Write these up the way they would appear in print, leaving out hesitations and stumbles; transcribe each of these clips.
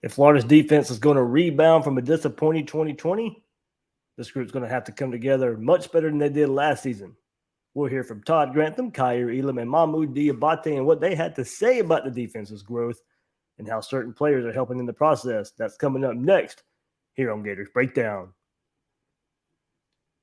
If Florida's defense is going to rebound from a disappointing 2020, this group's going to have to come together much better than they did last season. We'll hear from Todd Grantham, Kaiir Elam, and Mohamoud Diabate and what they had to say about the defense's growth and how certain players are helping in the process. That's coming up next here on Gators Breakdown.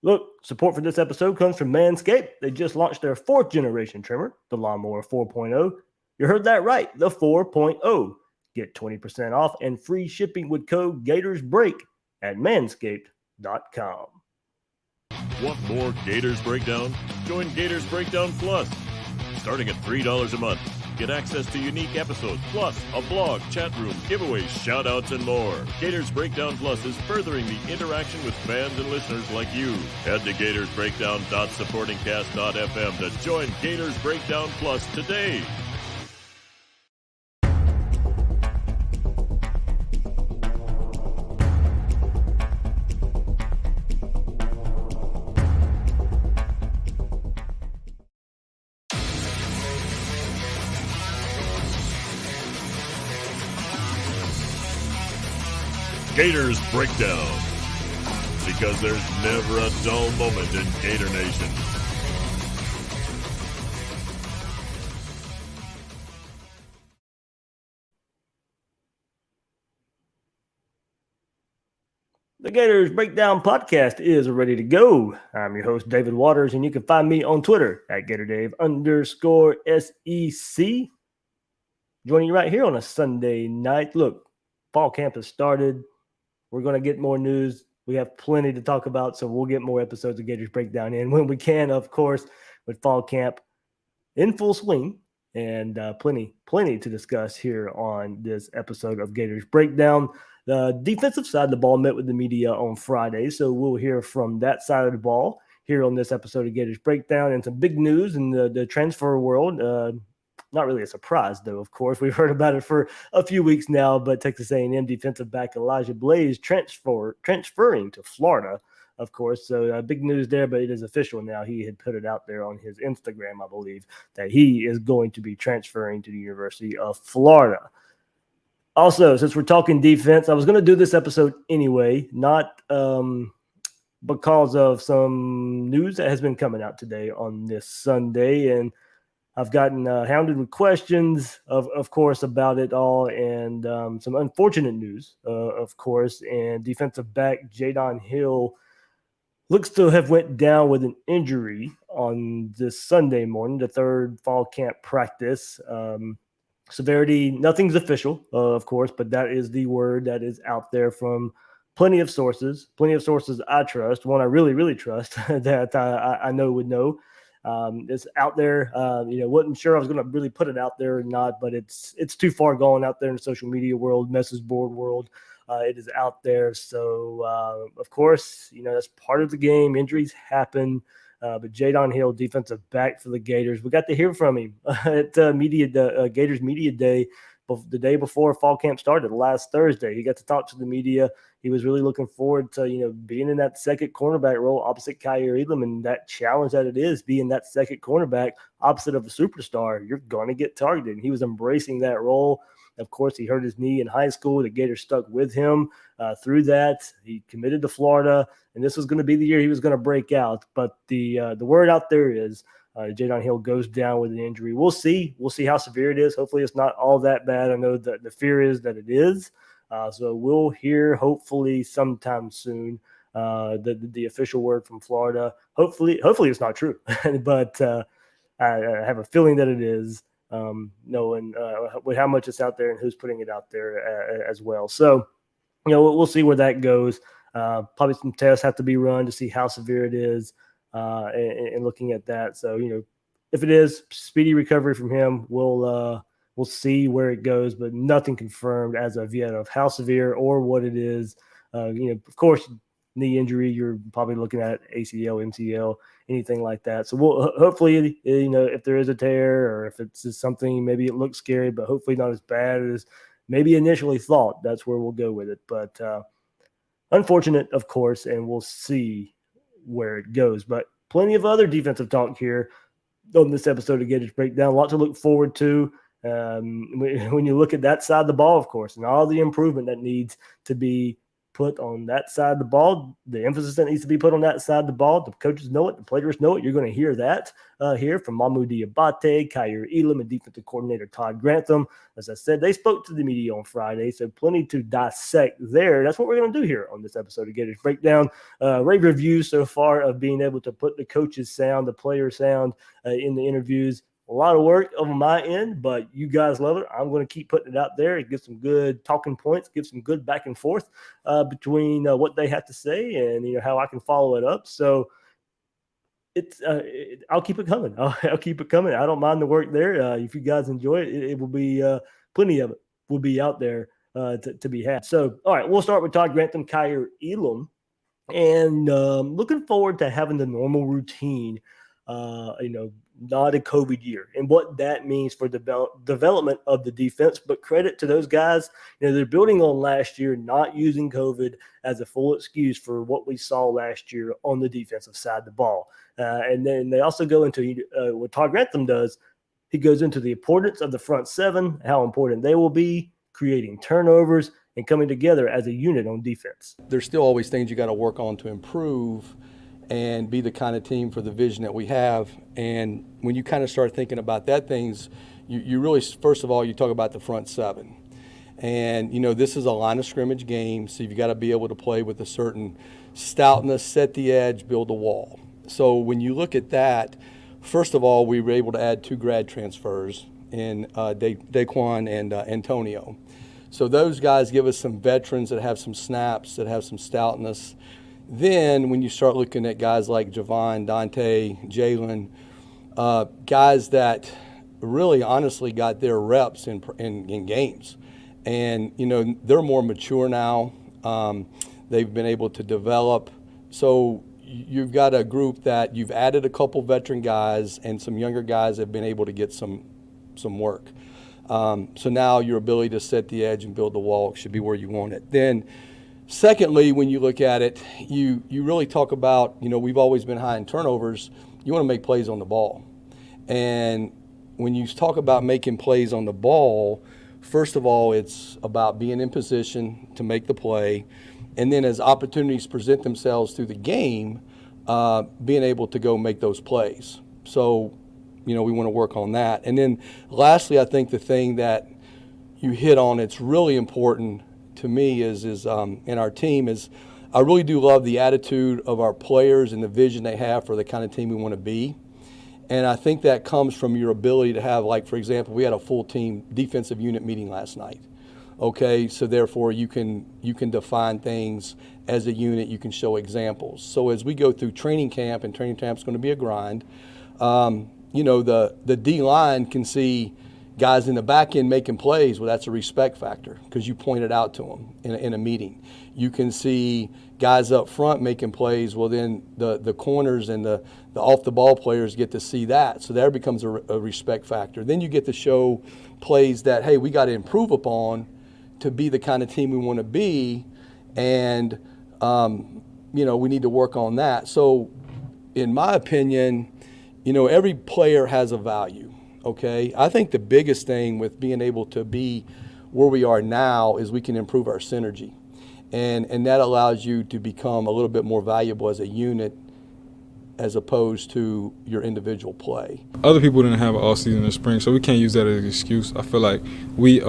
Look, support for this episode comes from Manscaped. They just launched their 4th generation trimmer, the Lawnmower 4.0. You heard that right, the 4.0. Get 20% off and free shipping with code GatorsBreak at manscaped.com. Want more Gators Breakdown? Join Gators Breakdown Plus. Starting at $3 a month, get access to unique episodes, plus a blog, chat room, giveaways, shout-outs, and more. Gators Breakdown Plus is furthering the interaction with fans and listeners like you. Head to gatorsbreakdown.supportingcast.fm to join Gators Breakdown Plus today. Gators Breakdown, because there's never a dull moment in Gator Nation. The Gators Breakdown podcast is ready to go. I'm your host, David Waters, and you can find me on Twitter at GatorDave_SEC. Joining you right here on a Sunday night. Look, fall camp has started. We're going to get more news. We have plenty to talk about, so we'll get more episodes of Gators Breakdown in when we can, of course, with fall camp in full swing and plenty to discuss here on this episode of Gators Breakdown. The defensive side of the ball met with the media on Friday, so we'll hear from that side of the ball here on this episode of Gators Breakdown, and some big news in the transfer world. Not really a surprise, though, of course. We've heard about it for a few weeks now, but Texas A&M defensive back Elijah Blaze transferring to Florida, of course. So big news there, but it is official now. He had put it out there on his Instagram, I believe, that he is going to be transferring to the University of Florida. Also, since we're talking defense, I was going to do this episode anyway, not because of some news that has been coming out today on this Sunday, and I've gotten hounded with questions, of course, about it all, and some unfortunate news, of course. And defensive back Jadon Hill looks to have went down with an injury on this Sunday morning, the 3rd fall camp practice. Severity, nothing's official, of course, but that is the word that is out there from plenty of sources I trust. One I really trust that I know would know. It's out there. Wasn't sure I was going to really put it out there or not, but it's too far gone out there in the social media world, message board world. It is out there. So, of course, that's part of the game. Injuries happen. But Jadon Hill, defensive back for the Gators, we got to hear from him at Gators Media Day the day before fall camp started last Thursday. He got to talk to the media. He was really looking forward to, being in that second cornerback role opposite Kaiir Elam, and that challenge that it is being that second cornerback opposite of a superstar. You're going to get targeted. And he was embracing that role. Of course, he hurt his knee in high school. The Gators stuck with him through that. He committed to Florida, and this was going to be the year he was going to break out. But the word out there is Jadon Hill goes down with an injury. We'll see. We'll see how severe it is. Hopefully it's not all that bad. I know that the fear is that it is. So we'll hear hopefully sometime soon the official word from Florida. Hopefully it's not true, but I have a feeling that it is. Knowing with how much it's out there and who's putting it out there as well. So, we'll see where that goes. Probably some tests have to be run to see how severe it is and looking at that. So, if it is speedy recovery from him, we'll see where it goes, but nothing confirmed as of yet of how severe or what it is. Of course, knee injury, you're probably looking at ACL, MCL, anything like that. So we'll hopefully, if there is a tear or if it's just something, maybe it looks scary, but hopefully not as bad as maybe initially thought. That's where we'll go with it. But unfortunate, of course, and we'll see where it goes. But plenty of other defensive talk here on this episode of Gators Breakdown. A lot to look forward to. When you look at that side of the ball, of course, and all the improvement that needs to be put on that side of the ball, the emphasis that needs to be put on that side of the ball, the coaches know it, the players know it. You're going to hear that here from Mohamoud Diabate, Kaiir Elam, and defensive coordinator Todd Grantham. As I said, they spoke to the media on Friday, so plenty to dissect there. That's what we're going to do here on this episode of Gators Breakdown. Rave reviews so far of being able to put the coaches' sound, the player sound in the interviews. A lot of work on my end, but you guys love it. I'm going to keep putting it out there and get some good talking points, give some good back and forth between what they have to say and how I can follow it up. So I'll keep it coming. I'll keep it coming. I don't mind the work there. If you guys enjoy it, it will be plenty of it will be out there to be had. So, all right, we'll start with Todd Grantham, Kaiir Elam, and looking forward to having the normal routine. Not a COVID year and what that means for the development of the defense. But credit to those guys, they're building on last year, not using COVID as a full excuse for what we saw last year on the defensive side of the ball. And then they also go into what Todd Grantham does. He goes into the importance of the front seven, how important they will be, creating turnovers, and coming together as a unit on defense. There's still always things you got to work on to improve and be the kind of team for the vision that we have. And when you kind of start thinking about that things, you really, first of all, you talk about the front seven. And, this is a line of scrimmage game, so you've got to be able to play with a certain stoutness, set the edge, build the wall. So when you look at that, first of all, we were able to add 2 grad transfers in Daquan and Antonio. So those guys give us some veterans that have some snaps, that have some stoutness. Then when you start looking at guys like Javon, Dante, Jalen, guys that really honestly got their reps in games. And, they're more mature now. They've been able to develop. So you've got a group that you've added a couple veteran guys and some younger guys have been able to get some work. So now your ability to set the edge and build the wall should be where you want it. Then secondly, when you look at it, you really talk about, we've always been high in turnovers. You want to make plays on the ball. And when you talk about making plays on the ball, first of all, it's about being in position to make the play. And then as opportunities present themselves through the game, being able to go make those plays. So, we want to work on that. And then lastly, I think the thing that you hit on, it's really important to me is in our team is I really do love the attitude of our players and the vision they have for the kind of team we want to be. And I think that comes from your ability to have, like, for example, we had a full team defensive unit meeting last night. Okay, so therefore you can define things as a unit, you can show examples. So as we go through training camp, and training camp's going to be a grind, the D-line can see guys in the back end making plays. Well, that's a respect factor because you pointed out to them in a meeting. You can see guys up front making plays. Well, then the corners and the off-the-ball players get to see that. So there becomes a respect factor. Then you get to show plays that, hey, we got to improve upon to be the kind of team we want to be, and, we need to work on that. So in my opinion, every player has a value. Okay, I think the biggest thing with being able to be where we are now is we can improve our synergy. And that allows you to become a little bit more valuable as a unit as opposed to your individual play. Other people didn't have an off season in the spring, so we can't use that as an excuse. I feel like we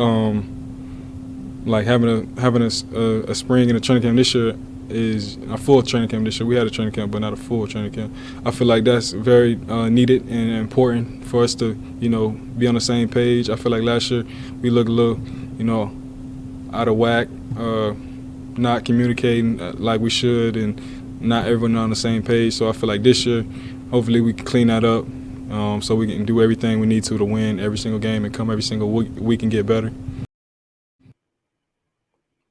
like having a spring and a training camp this year is a full training camp this year. We had a training camp, but not a full training camp. I feel like that's very needed and important for us to, be on the same page. I feel like last year we looked a little, out of whack, not communicating like we should, and not everyone on the same page. So I feel like this year, hopefully we can clean that up so we can do everything we need to win every single game and come every single week and get better.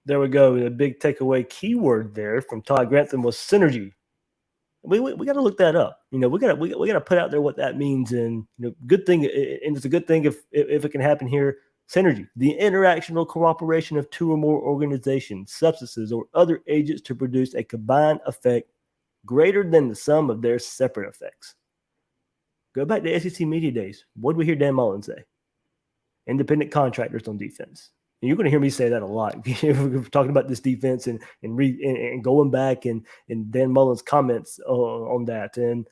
There we go. The big takeaway keyword there from Todd Grantham was synergy. We got to look that up. We got to put out there what that means. And good thing, and it's a good thing if it can happen here. Synergy, the interactional cooperation of 2 or more organizations, substances, or other agents to produce a combined effect greater than the sum of their separate effects. Go back to SEC Media Days. What did we hear Dan Mullen say? independent contractors on defense. And you're going to hear me say that a lot. We're talking about this defense and going back and Dan Mullen's comments on that. And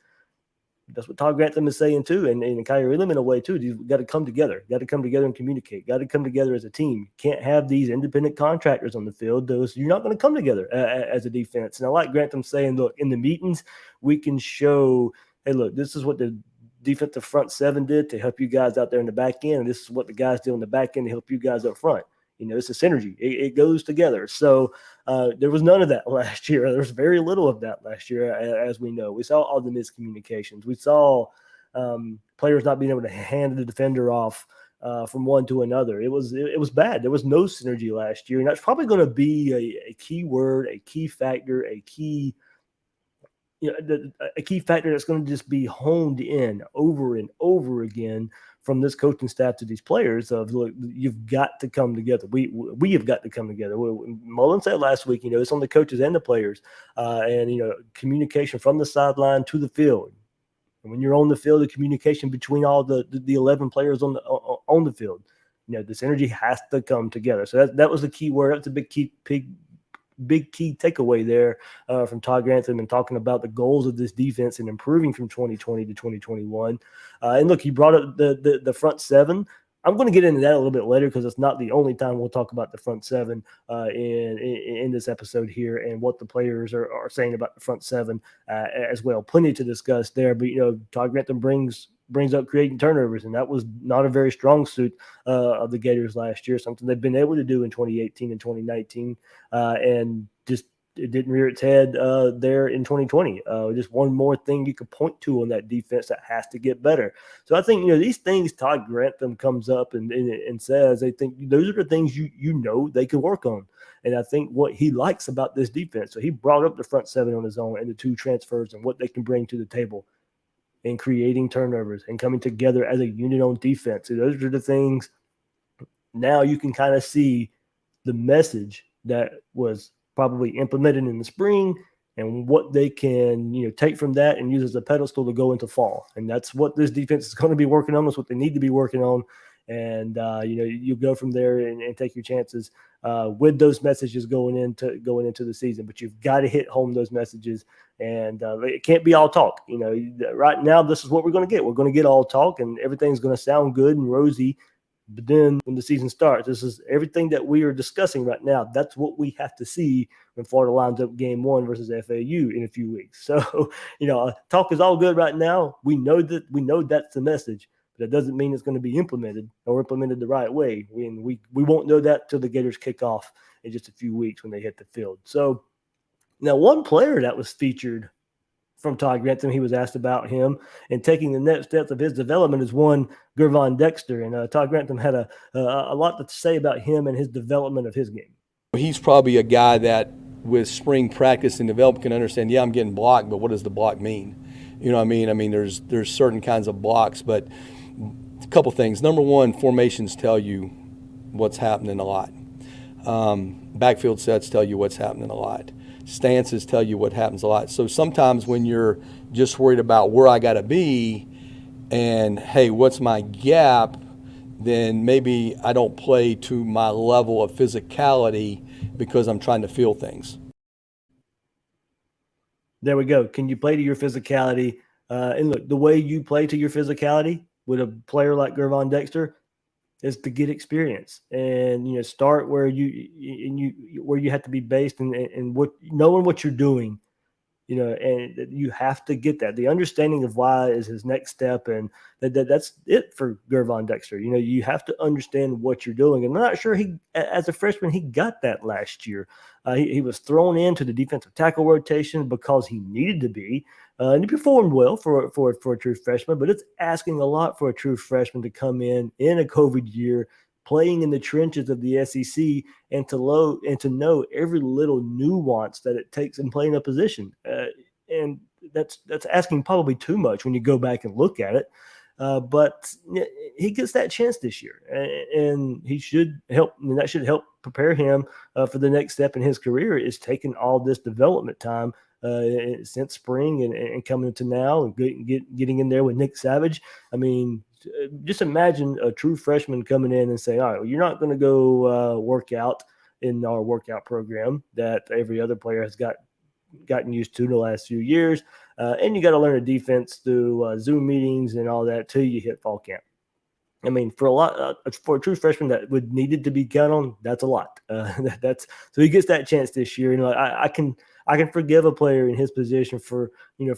that's what Todd Grantham is saying too, and Kaiir Elam in a way too. You've got to come together. Got to come together and communicate. Got to come together as a team. You can't have these independent contractors on the field. You're not going to come together as a defense. And I like Grantham saying, look, in the meetings, we can show, hey, look, this is what the defensive front seven did to help you guys out there in the back end. And this is what the guys did on the back end to help you guys up front. It's a synergy. It goes together. So there was none of that last year. There was very little of that last year, as we know. We saw all the miscommunications. We saw players not being able to hand the defender off from one to another. It was bad. There was no synergy last year, and that's probably going to be a key word, a key factor, a key factor that's going to just be honed in over and over again from this coaching staff to these players of, look, you've got to come together. We have got to come together. Mullen said last week, it's on the coaches and the players, and communication from the sideline to the field. And when you're on the field, the communication between all the 11 players on the field, this energy has to come together. So that was the key word. That's a big key takeaway there from Todd Grantham and talking about the goals of this defense and improving from 2020 to 2021. And look, he brought up the front seven. I'm going to get into that a little bit later because it's not the only time we'll talk about the front seven in this episode here and what the players are saying about the front seven as well. Plenty to discuss there. But, Todd Grantham brings up creating turnovers, and that was not a very strong suit of the Gators last year, something they've been able to do in 2018 and 2019, and just it didn't rear its head there in 2020. Just one more thing you could point to on that defense that has to get better. So I think, these things Todd Grantham comes up and says, I think those are the things they can work on. And I think what he likes about this defense, so he brought up the front seven on his own and the two transfers and what they can bring to the table and creating turnovers and coming together as a unit on defense. So those are the things now you can kind of see the message that was probably implemented in the spring and what they can, take from that and use as a pedestal to go into fall. And that's what this defense is going to be working on. That's what they need to be working on. And, you go from there and take your chances with those messages going into the season. But you've got to hit home those messages. And it can't be all talk. Right now, this is what we're going to get. We're going to get all talk and everything's going to sound good and rosy. But then when the season starts, this is everything that we are discussing right now. That's what we have to see when Florida lines up game 1 versus FAU in a few weeks. So, talk is all good right now. We know that's the message, but it doesn't mean it's going to be implemented or implemented the right way. We won't know that till the Gators kick off in just a few weeks when they hit the field. So now one player that was featured from Todd Grantham, he was asked about him and taking the next steps of his development is one Gervon Dexter. And Todd Grantham had a lot to say about him and his development of his game. He's probably a guy that with spring practice and development can understand, I'm getting blocked, but what does the block mean? You know what I mean? I mean, there's certain kinds of blocks, but a couple things. Number one, formations tell you what's happening a lot. Backfield sets tell you what's happening a lot. Stances tell you what happens a lot. So sometimes when you're just worried about where I got to be and, hey, what's my gap, then maybe I don't play to my level of physicality because I'm trying to feel things. There we go. Can you play to your physicality? And look, the way you play to your physicality with a player like Gervon Dexter is to get experience and, start where you have to be based and what knowing what you're doing, and you have to get that. The understanding of why is his next step. And that's it for Gervon Dexter. You have to understand what you're doing. And I'm not sure as a freshman, he got that last year. He was thrown into the defensive tackle rotation because he needed to be. And he performed well for a true freshman, but it's asking a lot for a true freshman to come in a COVID year, playing in the trenches of the SEC, and to know every little nuance that it takes in playing a position. And that's asking probably too much when you go back and look at it. But he gets that chance this year, and he should help. I mean, that should help prepare him for the next step in his career. Is taking all this development time since spring and coming into now and getting in there with Nick Savage. I mean, just imagine a true freshman coming in and saying, all right, well, you're not going to go work out in our workout program that every other player has gotten used to the last few years. And you got to learn a defense through Zoom meetings and all that till you hit fall camp. I mean, for a true freshman that would needed to be counted on, that's a lot. So he gets that chance this year. I can forgive a player in his position for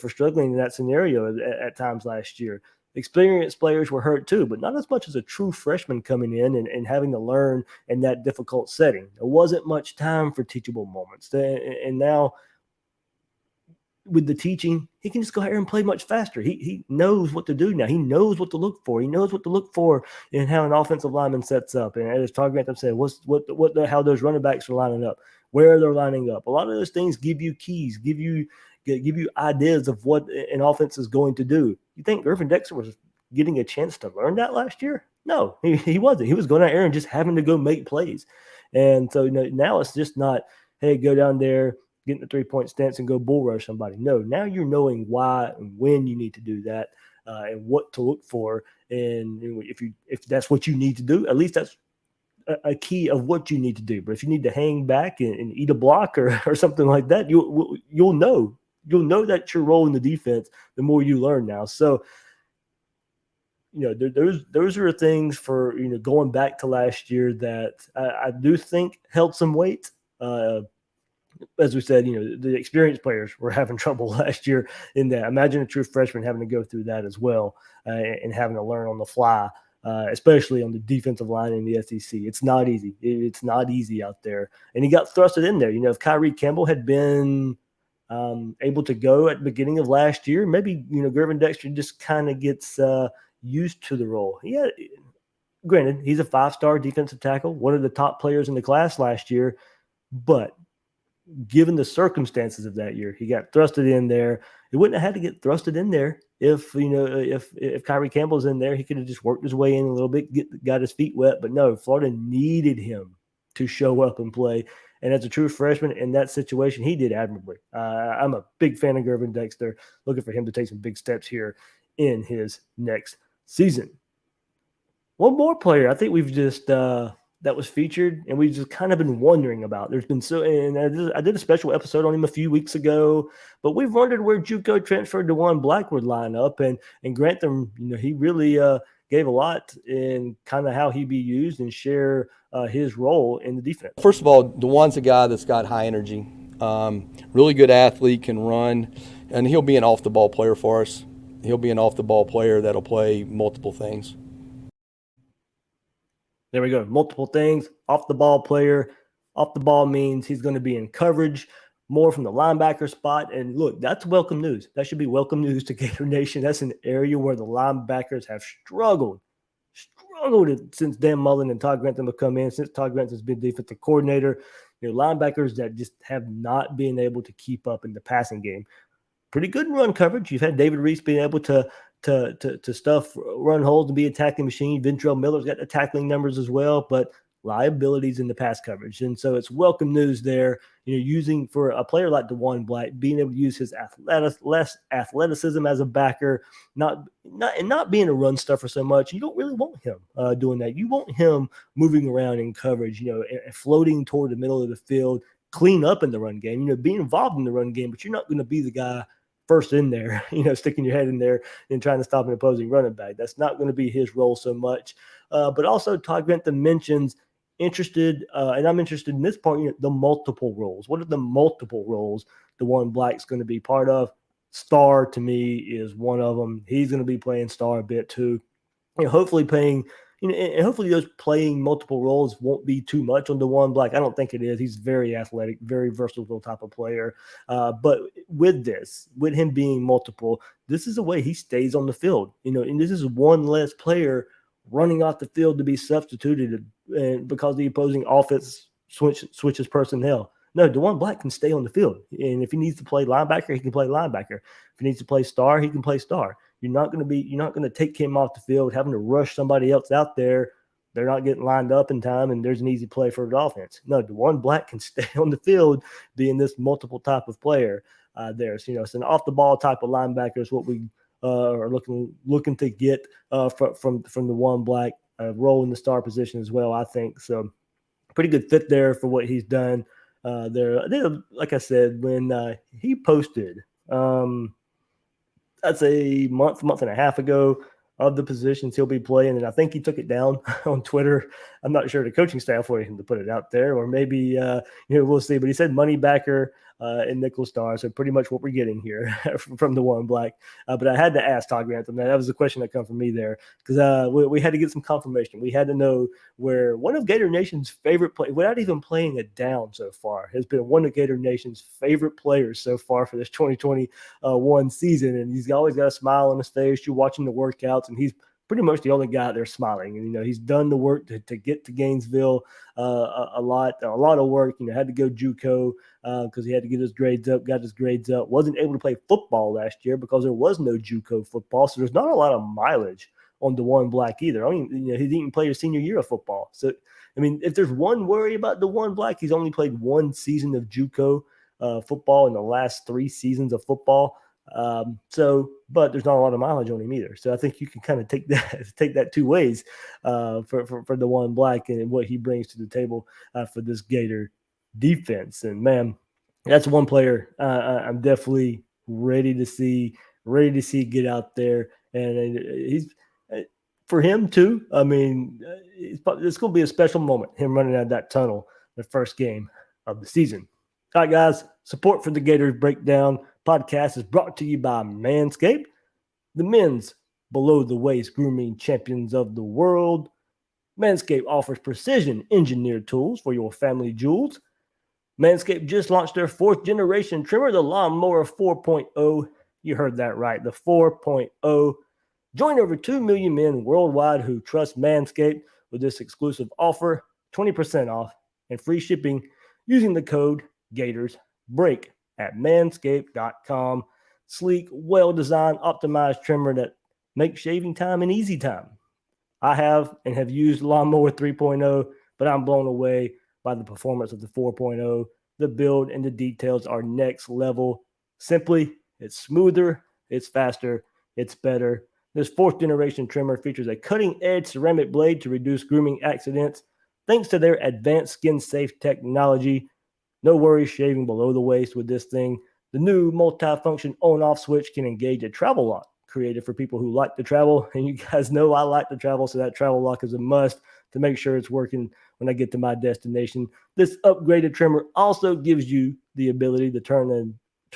struggling in that scenario at times last year. Experienced players were hurt too, but not as much as a true freshman coming in and having to learn in that difficult setting. There wasn't much time for teachable moments, and now with the teaching, he can just go ahead and play much faster. He knows what to do now. He knows what to look for. He knows what to look for in how an offensive lineman sets up. And as Todd Grantham said, how those running backs are lining up, where they're lining up. A lot of those things give you keys, give you ideas of what an offense is going to do. You think Gervin Dexter was getting a chance to learn that last year? No, he wasn't. He was going out there and just having to go make plays. And so now it's just not, hey, go down there, get in the 3-point stance and go bull rush somebody. No, now you're knowing why and when you need to do that and what to look for. And if that's what you need to do, at least that's a key of what you need to do. But if you need to hang back and eat a block or something like that, you'll know that your role in the defense the more you learn now. So, those are things for, going back to last year that I do think held some weight. As we said, the experienced players were having trouble last year in that. Imagine a true freshman having to go through that as well and having to learn on the fly, especially on the defensive line in the SEC. It's not easy. It's not easy out there. And he got thrusted in there. If Kaiir Campbell had been able to go at the beginning of last year, maybe, Gervin Dexter just kind of gets used to the role. Granted, he's a 5-star defensive tackle, one of the top players in the class last year, but given the circumstances of that year, he got thrusted in there. He wouldn't have had to get thrusted in there if Kaiir Campbell's in there. He could have just worked his way in a little bit, got his feet wet. But no, Florida needed him to show up and play. And as a true freshman in that situation, he did admirably. I'm a big fan of Gervin Dexter, looking for him to take some big steps here in his next season. One more player I think we've just that was featured, and we've just kind of been wondering about. There's been I did a special episode on him a few weeks ago, but we've wondered where JUCO transferred DeJuan Black would line up, and Grantham, he really gave a lot in kind of how he'd be used and share his role in the defense. First of all, DeJuan's a guy that's got high energy, really good athlete, can run, and he'll be an off-the-ball player for us. He'll be an off-the-ball player that'll play multiple things. There we go. Multiple things. Off the ball player. Off the ball means he's going to be in coverage more from the linebacker spot. And look, that's welcome news. That should be welcome news to Gator Nation. That's an area where the linebackers have struggled since Dan Mullen and Todd Grantham have come in, since Todd Grantham's been defensive coordinator. Linebackers that just have not been able to keep up in the passing game. Pretty good in run coverage. You've had David Reese being able to stuff run holes and be a tackling machine. Ventrell Miller's got the tackling numbers as well, but liabilities in the pass coverage. And so it's welcome news there, using for a player like DeJuan Black, being able to use his less athleticism as a backer, not being a run stuffer so much. You don't really want him doing that. You want him moving around in coverage, and floating toward the middle of the field, clean up in the run game, being involved in the run game, but you're not going to be the guy first in there, sticking your head in there and trying to stop an opposing running back. That's not going to be his role so much. But also Todd Grantham mentions interested, and I'm interested in this part, the multiple roles. What are the multiple roles DeJuan Black's going to be part of? Star, to me, is one of them. He's going to be playing star a bit too. Hopefully playing, and hopefully those playing multiple roles won't be too much on DeJuan Black. I don't think it is. He's very athletic, very versatile type of player. But with him being multiple, this is a way he stays on the field. And this is one less player running off the field to be substituted because the opposing offense switches personnel. No, DeJuan Black can stay on the field. And if he needs to play linebacker, he can play linebacker. If he needs to play star, he can play star. You're not going to take him off the field, having to rush somebody else out there. They're not getting lined up in time, and there's an easy play for the offense. No, DeJuan Black can stay on the field, being this multiple type of player there. So, it's an off the ball type of linebacker is what we or looking to get from the one black role in the star position as well. I think so. Pretty good fit there for what he's done there. Like I said, when he posted, I'd say month and a half ago, of the positions he'll be playing, and I think he took it down on Twitter. I'm not sure the coaching staff wanted him to put it out there, or maybe we'll see. But he said money backer and nickel star, so pretty much what we're getting here from the one black. But I had to ask Todd Grantham. That was the question that come from me there, because we had to get some confirmation. We had to know where one of Gator Nation's favorite players, without even playing it down so far, has been one of Gator Nation's favorite players so far for this 2021 season, and he's always got a smile on his face. You're watching the workouts, and he's pretty much the only guy out there smiling. And he's done the work to get to Gainesville a lot of work. Had to go JUCO because he had to get his grades up. Got his grades up. Wasn't able to play football last year because there was no JUCO football, so there's not a lot of mileage on the one black either. I mean, he didn't even play his senior year of football. So I mean, if there's one worry about the one black, he's only played one season of JUCO football in the last 3 seasons of football. But there's not a lot of mileage on him either. So I think you can kind of take that 2 ways for the one black and what he brings to the table for this Gator defense. And man, that's one player I'm definitely ready to see get out there. And he's for him too. I mean, it's going to be a special moment, him running out of that tunnel the first game of the season. All right, guys, support for the Gators Breakdown podcast is brought to you by Manscaped, the men's below-the-waist grooming champions of the world. Manscaped offers precision-engineered tools for your family jewels. Manscaped just launched their 4th-generation trimmer, the Lawnmower 4.0. You heard that right, the 4.0. Join over 2 million men worldwide who trust Manscaped with this exclusive offer, 20% off and free shipping using the code GatorsBreak at manscaped.com. Sleek, well-designed, optimized trimmer that makes shaving time an easy time. I have used Lawnmower 3.0, but I'm blown away by the performance of the 4.0. The build and the details are next level. Simply, it's smoother, it's faster, it's better. This 4th-generation trimmer features a cutting-edge ceramic blade to reduce grooming accidents. Thanks to their advanced skin-safe technology, no worries shaving below the waist with this thing. The new multi-function on-off switch can engage a travel lock, created for people who like to travel. And you guys know I like to travel, so that travel lock is a must to make sure it's working when I get to my destination. This upgraded trimmer also gives you the ability to turn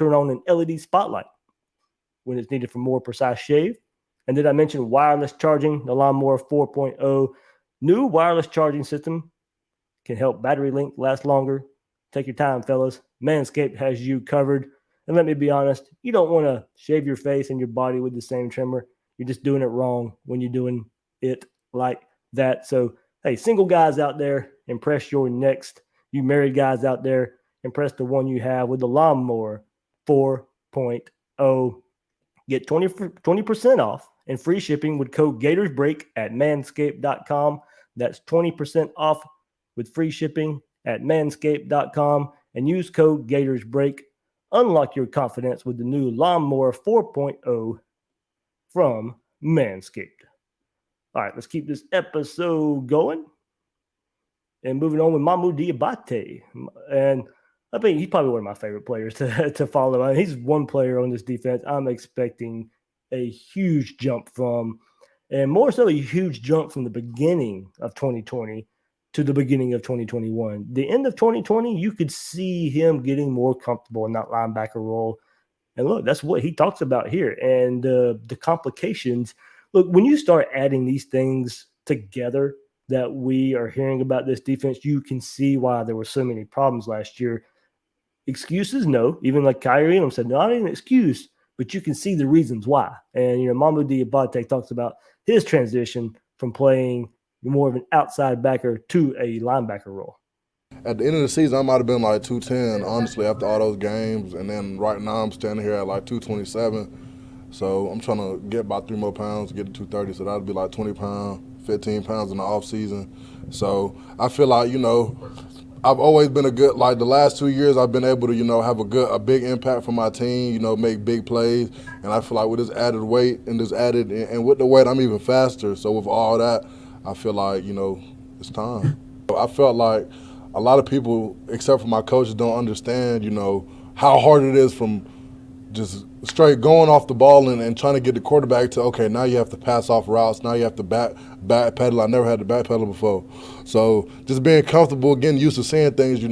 on an LED spotlight when it's needed for more precise shave. And did I mention wireless charging? The Lawnmower 4.0 new wireless charging system can help battery length last longer. Take your time, fellas. Manscaped has you covered. And let me be honest, you don't want to shave your face and your body with the same trimmer. You're just doing it wrong when you're doing it like that. So, hey, single guys out there, impress your next. You married guys out there, impress the one you have with the Lawnmower 4.0. Get 20% off and free shipping with code GatorsBreak at manscaped.com. That's 20% off with free shipping at manscaped.com and use code GatorsBreak. Unlock your confidence with the new Lawnmower 4.0 from Manscaped. All right, let's keep this episode going. And moving on with Mohamoud Diabate. And I think he's probably one of my favorite players to follow. I mean, he's one player on this defense I'm expecting a huge jump from, and more so a huge jump from the beginning of 2020 to the beginning of 2021. The end of 2020, you could see him getting more comfortable in that linebacker role. And look, that's what he talks about here. And the complications. Look, when you start adding these things together that we are hearing about this defense, you can see why there were so many problems last year. Excuses, no. Even like Kaiir Elam said, not an excuse, but you can see the reasons why. And, Mohamoud Diabate talks about his transition from playing more of an outside backer to a linebacker role. At the end of the season, I might have been like 210, honestly, after all those games. And then right now I'm standing here at like 227. So I'm trying to get about 3 more pounds to get to 230. So that'll be like 20 pounds, 15 pounds in the off season. So I feel like, I've always been a good, like the last 2 years, I've been able to, have a big impact for my team, make big plays. And I feel like with this added weight and and with the weight, I'm even faster. So with all that, I feel like, it's time. I felt like a lot of people, except for my coaches, don't understand, how hard it is from just straight going off the ball and trying to get the quarterback to, okay, now you have to pass off routes. Now you have to back pedal. I never had to back pedal before. So just being comfortable, getting used to seeing things,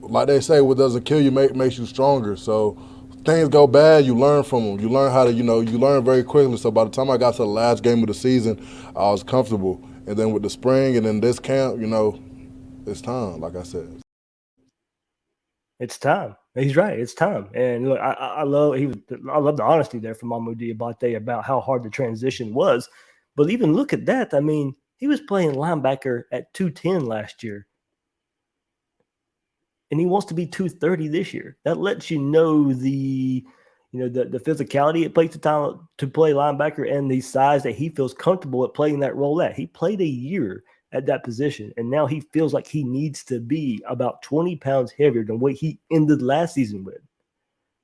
like they say, what doesn't kill you makes you stronger. So things go bad, you learn from them. You learn how to, you learn very quickly. So by the time I got to the last game of the season, I was comfortable. And then with the spring and then this camp, it's time, like I said. It's time. He's right. It's time. And look, I love the honesty there from Mohamoud Diabate about how hard the transition was. But even look at that. I mean, he was playing linebacker at 210 last year. And he wants to be 230 this year. That lets you know the physicality it takes to play linebacker and the size that he feels comfortable at playing that role at. He played a year at that position, and now he feels like he needs to be about 20 pounds heavier than what he ended last season with.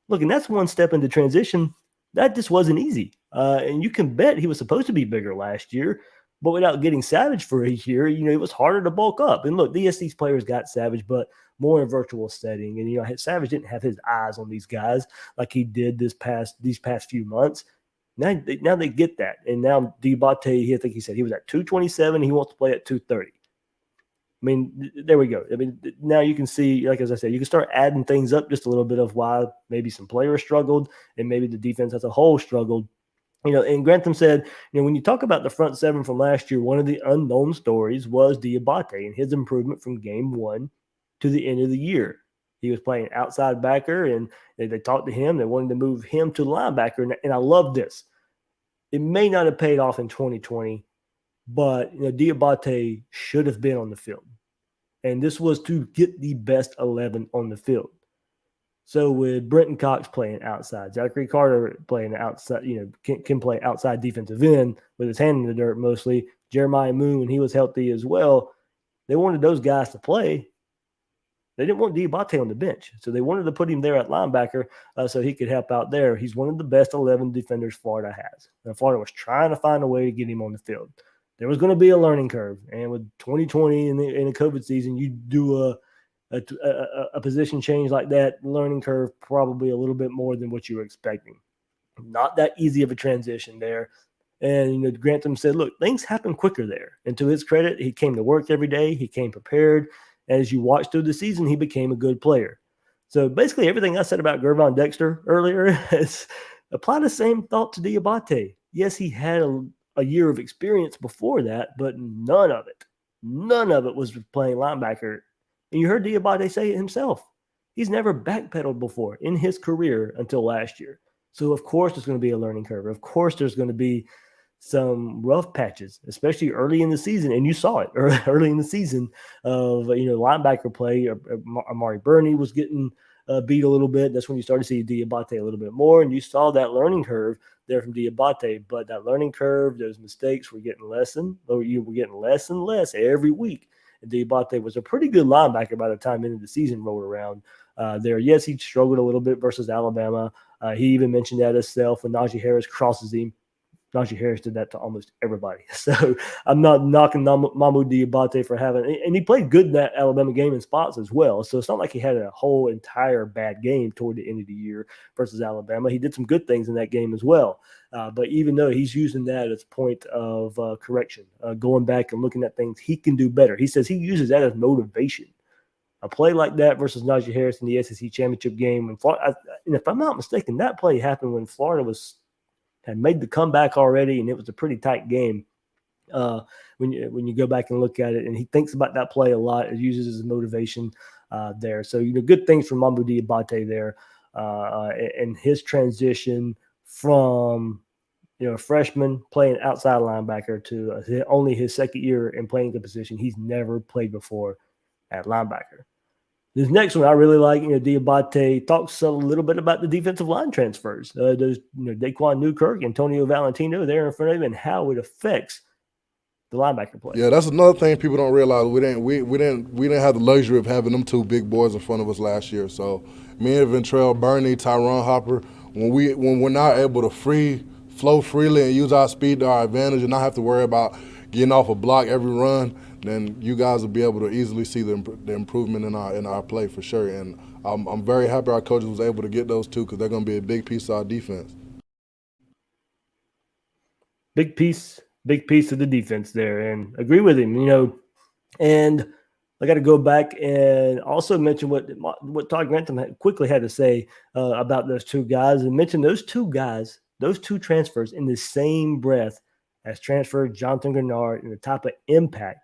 Look, and that's one step into transition. That just wasn't easy. And you can bet he was supposed to be bigger last year, but without getting Savage for a year, it was harder to bulk up. And look, the SC's players got Savage, but more in virtual setting. And, Savage didn't have his eyes on these guys like he did these past few months. Now they get that. And now Diabate, I think he said he was at 227. He wants to play at 230. I mean, there we go. I mean, now you can see, like as I said, you can start adding things up just a little bit of why maybe some players struggled and maybe the defense as a whole struggled. And Grantham said, when you talk about the front seven from last year, one of the unknown stories was Diabate and his improvement from game one to the end of the year. He was playing outside backer, and they talked to him. They wanted to move him to linebacker, and I love this. It may not have paid off in 2020, but Diabate should have been on the field, and this was to get the best 11 on the field. So with Brenton Cox playing outside, Zachary Carter playing outside, can play outside defensive end with his hand in the dirt mostly. Jeremiah Moon, when he was healthy as well, they wanted those guys to play. They didn't want Diabate on the bench, so they wanted to put him there at linebacker so he could help out there. He's one of the best 11 defenders Florida has. And Florida was trying to find a way to get him on the field. There was going to be a learning curve, and with 2020 in the COVID season, you do a position change like that, learning curve probably a little bit more than what you were expecting. Not that easy of a transition there. And Grantham said, look, things happen quicker there. And to his credit, he came to work every day. He came prepared. As you watch through the season, he became a good player. So basically everything I said about Gervon Dexter earlier is apply the same thought to Diabate. Yes, he had a year of experience before that, but none of it was playing linebacker. And you heard Diabate say it himself. He's never backpedaled before in his career until last year. So, of course, there's going to be a learning curve. Of course, there's going to be some rough patches, especially early in the season. And you saw it early in the season of, linebacker play. Amari Burney was getting beat a little bit. That's when you started to see Diabate a little bit more. And you saw that learning curve there from Diabate. But that learning curve, those mistakes were getting less and less every week. And Diabate was a pretty good linebacker by the time into the season rolled around there. Yes, he struggled a little bit versus Alabama. He even mentioned that himself when Najee Harris crosses him. Najee Harris did that to almost everybody. So I'm not knocking Mohamoud Diabate for having – and he played good in that Alabama game in spots as well. So it's not like he had a whole entire bad game toward the end of the year versus Alabama. He did some good things in that game as well. But even though he's using that as a point of correction, going back and looking at things he can do better, he says he uses that as motivation. A play like that versus Najee Harris in the SEC championship game, and if I'm not mistaken, that play happened when Florida had made the comeback already, and it was a pretty tight game. When you go back and look at it, and he thinks about that play a lot, it uses as motivation there. So good things from Mohamoud Diabate there, and his transition from a freshman playing outside linebacker to only his second year in playing the position he's never played before at linebacker. This next one I really like. Diabate talks a little bit about the defensive line transfers. Those Daquan Newkirk, Antonio Valentino there in front of him, and how it affects the linebacker play. Yeah, that's another thing people don't realize. We didn't have the luxury of having them two big boys in front of us last year. So me and Ventrell Burney, Tyron Hopper, when we're not able to flow freely and use our speed to our advantage and not have to worry about getting off a block every run, then you guys will be able to easily see the improvement in our play for sure. And I'm very happy our coaches was able to get those two because they're going to be a big piece of our defense. Big piece of the defense there, and agree with him. And I got to go back and also mention what Todd Grantham quickly had to say about those two guys, and mention those two transfers in the same breath as transferred Jonathan Grenard and the type of impact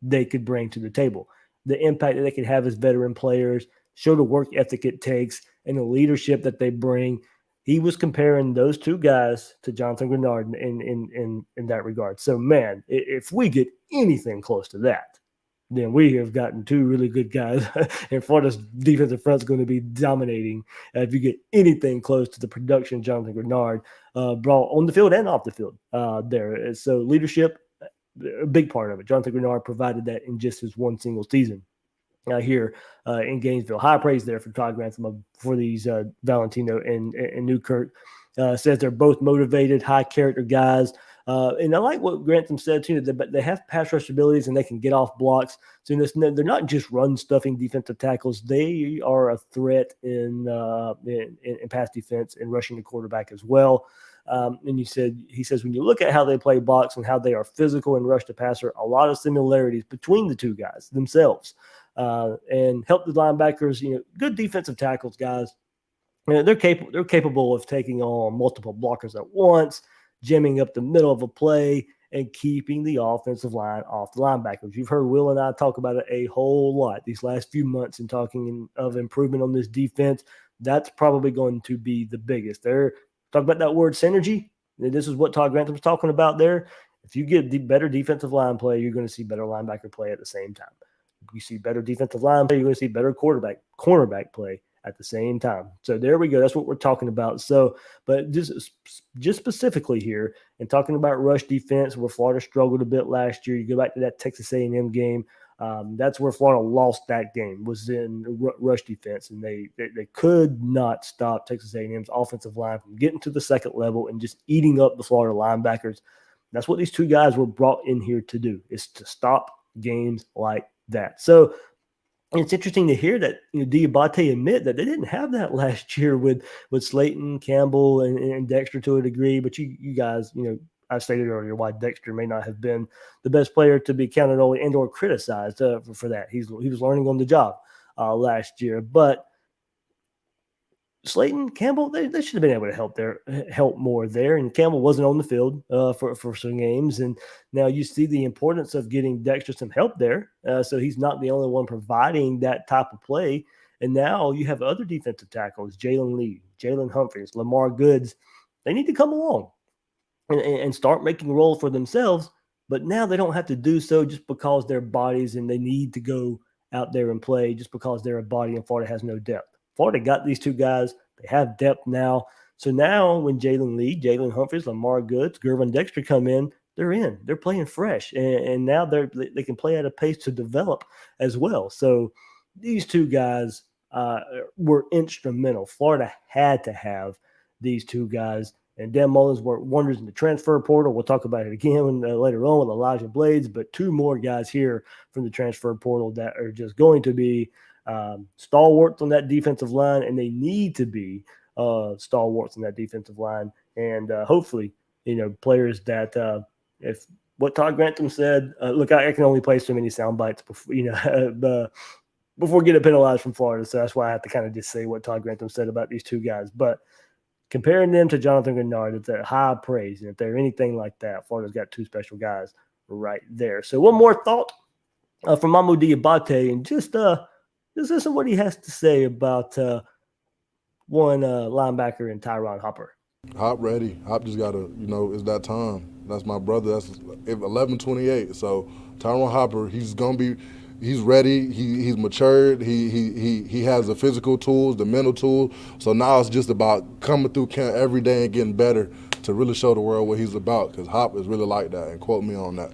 they could bring to the table, the impact that they could have as veteran players, show the work ethic it takes, and the leadership that they bring. He was comparing those two guys to Jonathan Grenard in that regard. So, man, if we get anything close to that, then we have gotten two really good guys. And Florida's defensive front is going to be dominating if you get anything close to the production Jonathan Grenard brought on the field and off the field there. So leadership, a big part of it. Jonathan Grenard provided that in just his one single season here in Gainesville. High praise there for Todd Grantham for these Valentino and Newkirk. Says they're both motivated, high character guys. And I like what Grantham said too, that they have pass rush abilities and they can get off blocks. So they're not just run stuffing defensive tackles. They are a threat in pass defense and rushing the quarterback as well. And he says, when you look at how they play box and how they are physical and rush the passer, a lot of similarities between the two guys themselves, and help the linebackers, good defensive tackles, guys. They're capable of taking on multiple blockers at once, jamming up the middle of a play, and keeping the offensive line off the linebackers. You've heard Will and I talk about it a whole lot these last few months in talking of improvement on this defense. That's probably going to be the biggest. They're talking about that word synergy. This is what Todd Grantham was talking about there. If you get better defensive line play, you're going to see better linebacker play at the same time. If you see better defensive line play, you're going to see better cornerback play at the same time. So there we go. That's what we're talking about. So, but just specifically here and talking about rush defense, where Florida struggled a bit last year. You go back to that Texas A&M game. That's where Florida lost that game, was in rush defense, and they could not stop Texas A&M's offensive line from getting to the second level and just eating up the Florida linebackers. That's what these two guys were brought in here to do, is to stop games like that. So it's interesting to hear that Diabate admit that they didn't have that last year with Slayton, Campbell, and Dexter to a degree. But you guys, I stated earlier why Dexter may not have been the best player to be counted on and or criticized for that. He was learning on the job last year. But Slayton, Campbell, they should have been able to help more there. And Campbell wasn't on the field for some games. And now you see the importance of getting Dexter some help there. So he's not the only one providing that type of play. And now you have other defensive tackles, Jalen Lee, Jalen Humphreys, Lamar Goods. They need to come along and start making a role for themselves. But now they don't have to do so just because they're bodies and they need to go out there and play just because they're a body and Florida has no depth. Florida got these two guys. They have depth now. So now when Jalen Lee, Jalen Humphreys, Lamar Goods, Gervon Dexter come in, they're in. They're playing fresh. And now they can play at a pace to develop as well. So these two guys were instrumental. Florida had to have these two guys. And Dan Mullins worked wonders in the transfer portal. We'll talk about it again later on with Elijah Blades. But two more guys here from the transfer portal that are just going to be stalwarts on that defensive line, and they need to be stalwarts on that defensive line. And hopefully, players that if what Todd Grantham said, look, I can only play so many sound bites before getting penalized from Florida. So that's why I have to kind of just say what Todd Grantham said about these two guys. But comparing them to Jonathan Grenard, it's a high praise. And if they're anything like that, Florida's got two special guys right there. So one more thought from Mohamoud Diabate, and just listen to what he has to say about one linebacker in Tyron Hopper. Hop ready. Hop just got to, it's that time. That's my brother. That's 11-28. So Tyron Hopper, he's ready. He's matured. He has the physical tools, the mental tools. So now it's just about coming through camp every day and getting better to really show the world what he's about, because Hop is really like that, and quote me on that.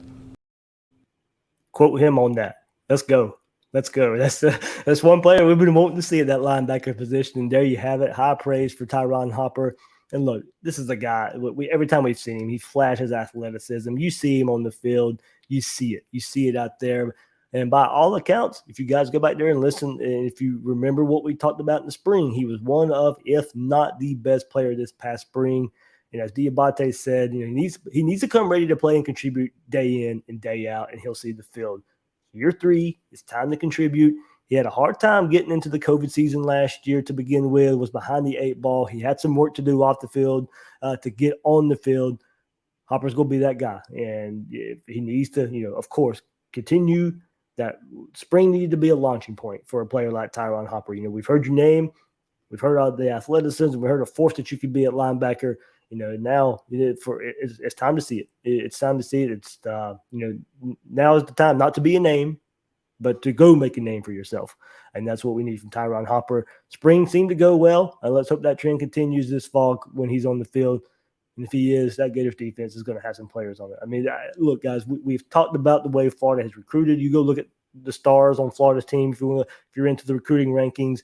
Quote him on that. Let's go. Let's go. That's one player we've been wanting to see at that linebacker position. And there you have it. High praise for Tyron Hopper. And look, this is a guy, every time we've seen him, he flashes athleticism. You see him on the field. You see it. You see it out there. And by all accounts, if you guys go back there and listen, and if you remember what we talked about in the spring, he was one of, if not the best player this past spring. And as Diabate said, he needs to come ready to play and contribute day in and day out, and he'll see the field. Year 3, it's time to contribute. He had a hard time getting into the COVID season last year to begin with, was behind the 8 ball. He had some work to do off the field to get on the field. Hopper's going to be that guy. And if he needs to, of course, continue. That spring needed to be a launching point for a player like Tyron Hopper. We've heard your name. We've heard all the athleticism. We heard a force that you could be at linebacker. Now it's time to see it. It's time to see it. It's now is the time not to be a name, but to go make a name for yourself. And that's what we need from Tyron Hopper. Spring seemed to go well, and let's hope that trend continues this fall when he's on the field. And if he is, that Gators defense is going to have some players on it. I mean, look, guys, we've talked about the way Florida has recruited. You go look at the stars on Florida's team. If you're into the recruiting rankings,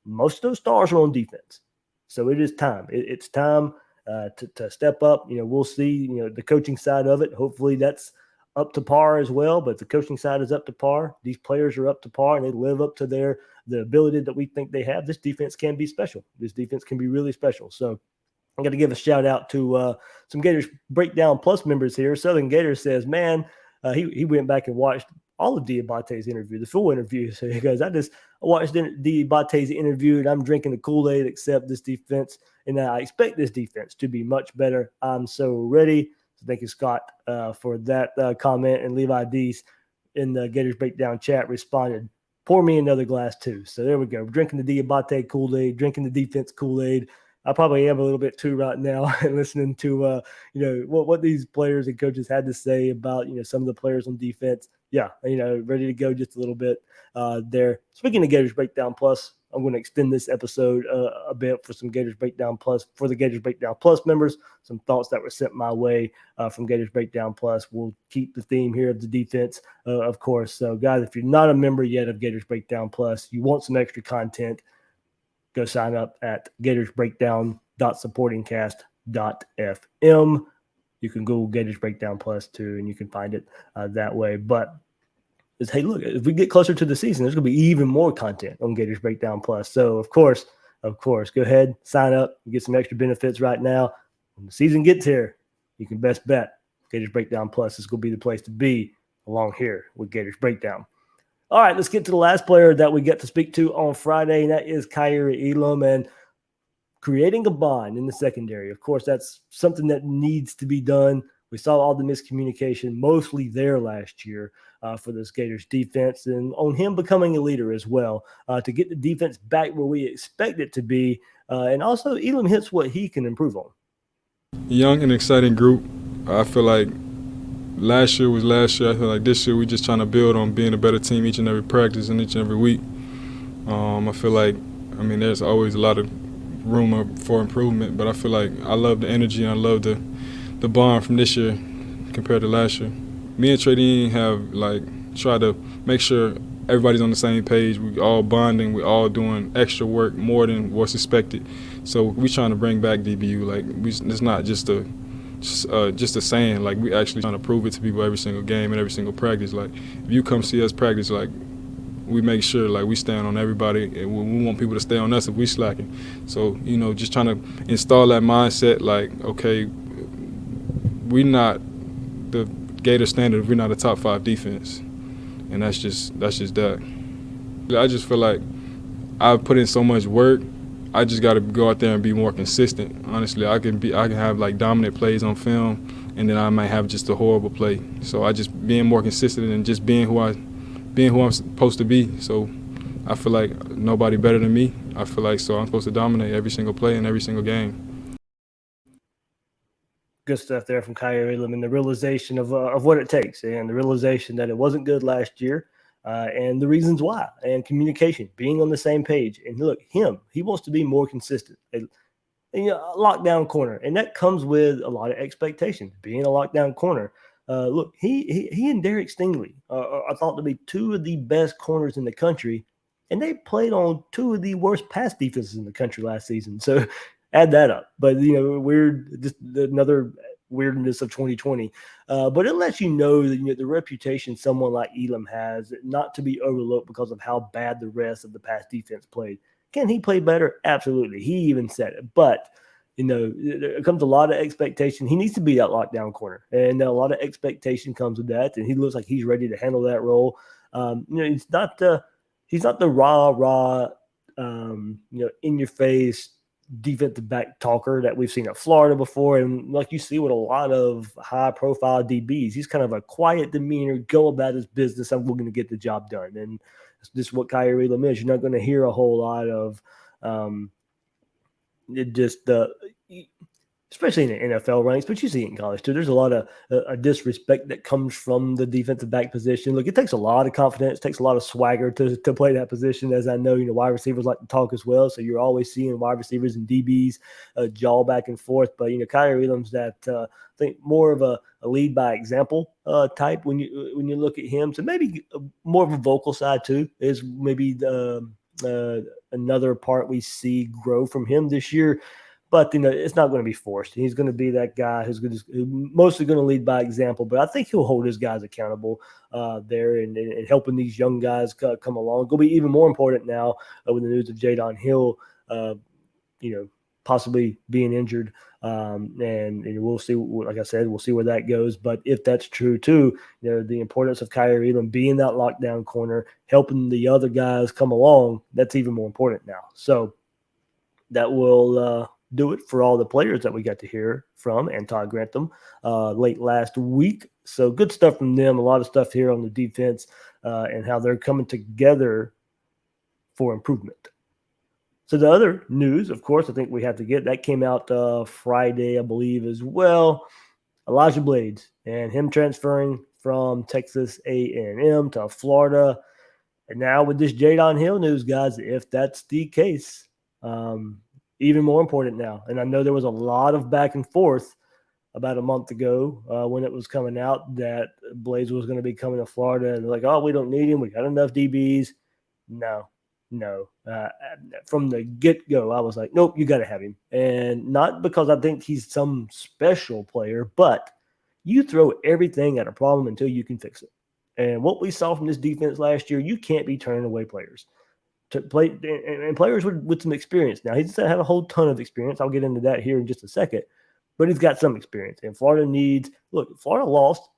most of those stars are on defense. So it is time. It's time to step up. We'll see, the coaching side of it. Hopefully that's up to par as well. But if the coaching side is up to par, these players are up to par, and they live up to the ability that we think they have. This defense can be special. This defense can be really special. So I'm going to give a shout out to some Gators Breakdown Plus members here. Southern Gator says, man, he went back and watched all of Diabate's interview, the full interview. So he goes, I watched Diabate's interview, and I'm drinking the Kool-Aid, except this defense, and I expect this defense to be much better. I'm so ready. So thank you, Scott, for that comment. And Levi Deese in the Gators Breakdown chat responded, pour me another glass too. So there we go. Drinking the Diabate Kool-Aid, drinking the defense Kool-Aid. I probably am a little bit too right now, and listening to what these players and coaches had to say about some of the players on defense. Yeah, ready to go just a little bit there. Speaking of Gators Breakdown Plus, I'm going to extend this episode a bit for some Gators Breakdown Plus for the Gators Breakdown Plus members. Some thoughts that were sent my way from Gators Breakdown Plus. We'll keep the theme here of the defense, of course. So, guys, if you're not a member yet of Gators Breakdown Plus, you want some extra content, go sign up at gatorsbreakdown.supportingcast.fm. You can Google Gators Breakdown Plus too, and you can find it that way. But hey, look, if we get closer to the season, there's going to be even more content on Gators Breakdown Plus. So, of course, go ahead, sign up, get some extra benefits right now. When the season gets here, you can best bet Gators Breakdown Plus is going to be the place to be along here with Gators Breakdown. All right, let's get to the last player that we get to speak to on Friday, and that is Kaiir Elam, and creating a bond in the secondary. Of course, that's something that needs to be done. We saw all the miscommunication mostly there last year for this Gators defense, and on him becoming a leader as well to get the defense back where we expect it to be. And also, Elam hits what he can improve on. Young and exciting group. I feel like last year was last year. I feel like this year we're just trying to build on being a better team each and every practice and each and every week. I feel like, there's always a lot of room for improvement, but I feel like I love the energy and I love the bond from this year compared to last year. Me and Tradin have tried to make sure everybody's on the same page. We all bonding. We all doing extra work more than what's expected. So we trying to bring back DBU. It's not just a saying. We actually trying to prove it to people every single game and every single practice. If you come see us practice, we make sure we stand on everybody, and we want people to stay on us if we slacking. So just trying to install that mindset. Okay, we're not the Gator standard. We're not a top 5 defense, and that's just that. I just feel like I've put in so much work. I just got to go out there and be more consistent. Honestly, I can have dominant plays on film, and then I might have just a horrible play. So I just being more consistent and just being who I'm supposed to be. So I feel like nobody better than me. I feel like I'm supposed to dominate every single play in every single game. Good stuff there from Kaiir Elam, and the realization of what it takes, and the realization that it wasn't good last year, and the reasons why, and communication, being on the same page. And look, he wants to be more consistent. A lockdown corner, and that comes with a lot of expectations. Being a lockdown corner, look, he and Derek Stingley are thought to be two of the best corners in the country, and they played on two of the worst pass defenses in the country last season. So add that up. But just another weirdness of 2020. But it lets you know that the reputation someone like Elam has not to be overlooked because of how bad the rest of the pass defense played. Can he play better? Absolutely. He even said it. But there comes a lot of expectation. He needs to be that lockdown corner, and a lot of expectation comes with that. And he looks like he's ready to handle that role. He's not the rah, in your face defensive back talker that we've seen at Florida before. And like you see with a lot of high profile DBs, he's kind of a quiet demeanor, go about his business. I'm going to get the job done. And that's just what Kaiir Elam is. You're not going to hear a whole lot of, especially in the NFL ranks, but you see it in college too. There's a lot of disrespect that comes from the defensive back position. Look, it takes a lot of confidence, takes a lot of swagger to play that position, as I know, wide receivers like to talk as well. So you're always seeing wide receivers and DBs jaw back and forth. But, Kaiir Elam's that, I think, more of a lead by example type when you look at him. So maybe more of a vocal side too is maybe another part we see grow from him this year. But, it's not going to be forced. He's going to be that guy who's mostly going to lead by example. But I think he'll hold his guys accountable there and helping these young guys come along. It'll be even more important now with the news of Jadon Hill, possibly being injured. And we'll see, like I said, we'll see where that goes. But if that's true too, the importance of Kaiir Elam being that lockdown corner, helping the other guys come along, that's even more important now. So that will do it for all the players that we got to hear from and Todd Grantham late last week. So good stuff from them. A lot of stuff here on the defense and how they're coming together for improvement. So the other news, of course, I think we have to get, that came out Friday, I believe, as well. Elijah Blades and him transferring from Texas A&M to Florida. And now with this Jadon Hill news, guys, if that's the case, even more important now. And I know there was a lot of back and forth about a month ago when it was coming out that Blades was going to be coming to Florida. And they're like, oh, we don't need him. We got enough DBs. No. From the get-go, I was like, nope, you got to have him. And not because I think he's some special player, but you throw everything at a problem until you can fix it. And what we saw from this defense last year, you can't be turning away players. To play and players with some experience. Now, he doesn't have a whole ton of experience. I'll get into that here in just a second, but he's got some experience. And Florida lost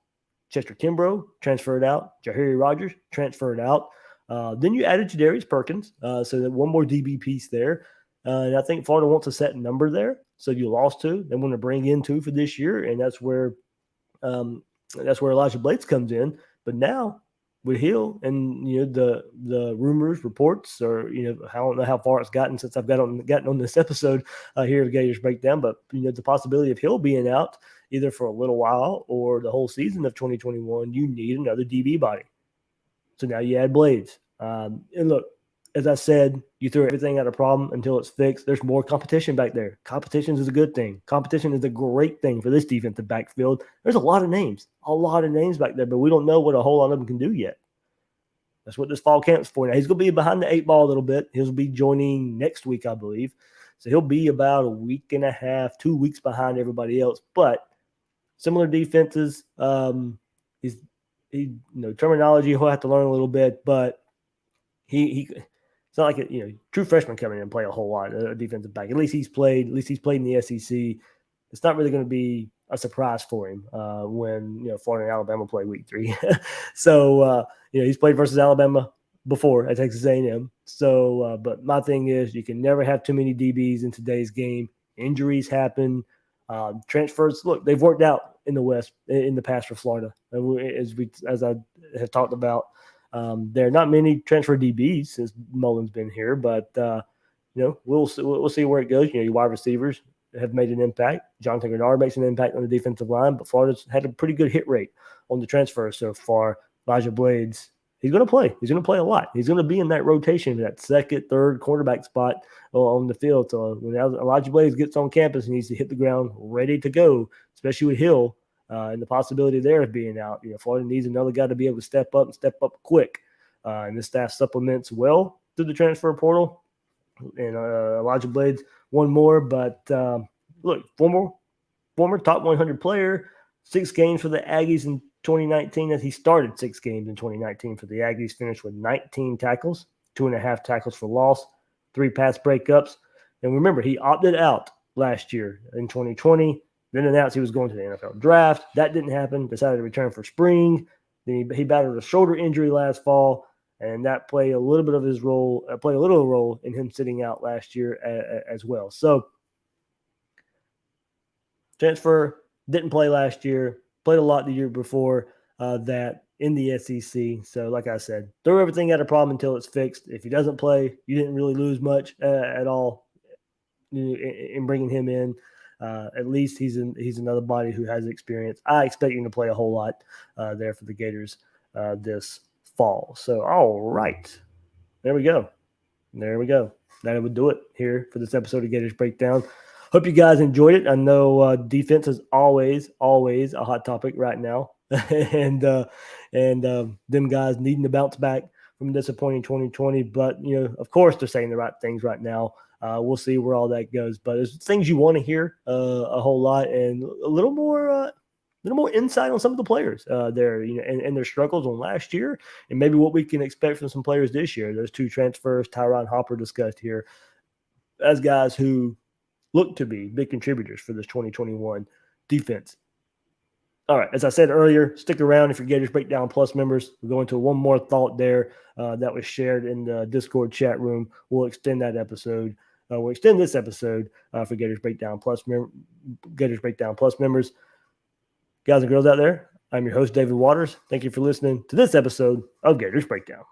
Chester Kimbrough, transferred out. Jahiri Rogers, transferred out. Then you added Jadarius Perkins, so that one more DB piece there. And I think Florida wants a set number there. So you lost two. They want to bring in two for this year, and that's where Elijah Blades comes in. But now, with Hill and the rumors, reports, or I don't know how far it's gotten since I've gotten on this episode here of Gators Breakdown, but the possibility of Hill being out either for a little while or the whole season of 2021, you need another DB body. So now you add Blades. And look, as I said, you throw everything at a problem until it's fixed. There's more competition back there. Competition is a good thing. Competition is a great thing for this defensive backfield. There's a lot of names back there, but we don't know what a whole lot of them can do yet. That's what this fall camp's for. Now, he's going to be behind the 8 ball a little bit. He'll be joining next week, I believe. So he'll be about a week and a half, 2 weeks behind everybody else. But similar defenses. Terminology he'll have to learn a little bit, but it's not like a true freshman coming in and play a whole lot of defensive back. At least he's played in the SEC. It's not really going to be a surprise for him when Florida and Alabama play week 3. So he's played versus Alabama before at Texas A&M. So, but my thing is, you can never have too many DBs in today's game. Injuries happen. Transfers, look, they've worked out in the West in the past for Florida, as I have talked about. There are not many transfer DBs since Mullen's been here, but we'll see where it goes. Your wide receivers have made an impact. Jonathan Grenard makes an impact on the defensive line, but Florida's had a pretty good hit rate on the transfer so far. Elijah Blades, he's going to play. He's going to play a lot. He's going to be in that rotation, that second, third quarterback spot on the field. So when Elijah Blades gets on campus, he needs to hit the ground ready to go, especially with Hill. and the possibility there of being out. Florida needs another guy to be able to step up and step up quick. And the staff supplements well through the transfer portal. And Elijah Blades, one more. But look, former top 100 player, 6 games for the Aggies in 2019 as he started 6 games in 2019 for the Aggies, finished with 19 tackles, 2.5 tackles for loss, 3 pass breakups. And remember, he opted out last year in 2020, then announced he was going to the NFL draft. That didn't happen, decided to return for spring. Then he battled a shoulder injury last fall, and that played a little bit of his role, played a little role in him sitting out last year as well. So, transfer, didn't play last year, played a lot the year before that in the SEC. So, like I said, throw everything at a problem until it's fixed. If he doesn't play, you didn't really lose much at all in bringing him in. At least he's another body who has experience. I expect him to play a whole lot there for the Gators this fall. So, all right. There we go. That would do it here for this episode of Gators Breakdown. Hope you guys enjoyed it. I know defense is always a hot topic right now, and them guys needing to bounce back from a disappointing 2020. But of course, they're saying the right things right now. We'll see where all that goes. But there's things you want to hear a whole lot, and a little more insight on some of the players there, and their struggles on last year, and maybe what we can expect from some players this year. Those 2 transfers, Tyron Hopper discussed here, as guys who look to be big contributors for this 2021 defense. All right, as I said earlier, stick around if you're Gators Breakdown Plus members. We'll go into one more thought there that was shared in the Discord chat room. We'll extend that episode. We'll extend this episode for Gators Breakdown Plus members. Guys and girls out there, I'm your host, David Waters. Thank you for listening to this episode of Gators Breakdown.